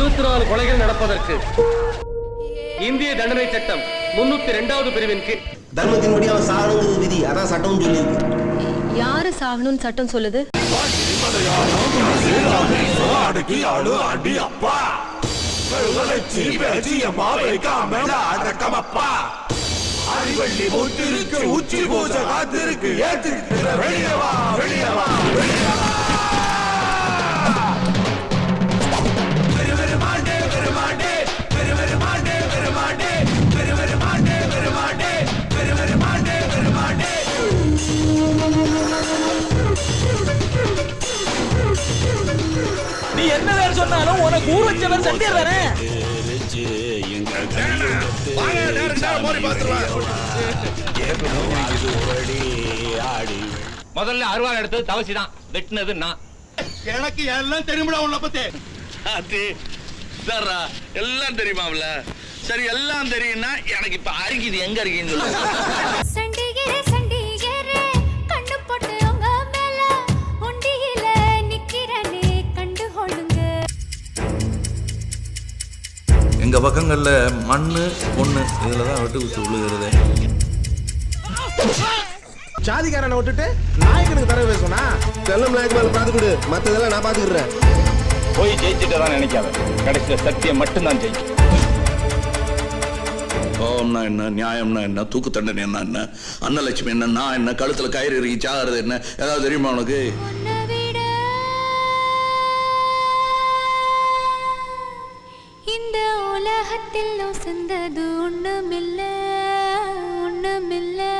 24 கொலைகள் நடப்பதற்கு இந்திய தண்டனை சட்டம் 302வது பிரிவின் கீழ் தர்மத்தின்படி அவன் சாகணுங்கிறது விதி. அதான் சட்டம் சொல்லியிருக்கு. யாரு சாகணும்னு சட்டம் சொல்லுது? உச்சி பூஜை காத்திருக்கு. வெளியே வா, வெளியே வா, வெளியே வா. நீ என்ன வேற சொன்னாலும் உனக்கு ஊர் வச்சவன் சண்டியர் தானே. முதல்ல அருவாள் எடுத்தது தவசிதான், வெட்டினது நான். எனக்கு எல்லாம் தெரியுமா உன்னை பத்தி? எல்லாம் தெரியுமாவில? சரி, எல்லாம் தெரியும்னா எனக்கு இப்ப அருகிது எங்க இருக்கீங்க? எங்க பக்கங்கள்ல மண்ணு பொண்ணு இதுல தான் வெட்டு குத்து விழுகிறது. சாதிக்காரனை விட்டுட்டு நாயகனுக்கு தர பேசுனா செல்லம் நாயக்கு மேல பாத்துக்கிடு, மத்ததெல்லாம் நான் பாத்துக்கிறேன். போய் ஜெயிச்சுட்டு தான் நினைக்காத, கடைசியில சத்தியம் மட்டும்தான் ஜெயிக்கும். கோவம்னா என்ன, நியாயம்னா என்ன, தூக்கு தண்டனை என்ன, அன்னலட்சுமி என்ன, நான் என்ன, கழுத்துல கயிறு இறுக்கி சாகிறது என்ன, ஏதாவது தெரியுமா உனக்கு? இந்த உலகத்தில் ஒன்றுமில்லை, ஒன்றுமில்லை.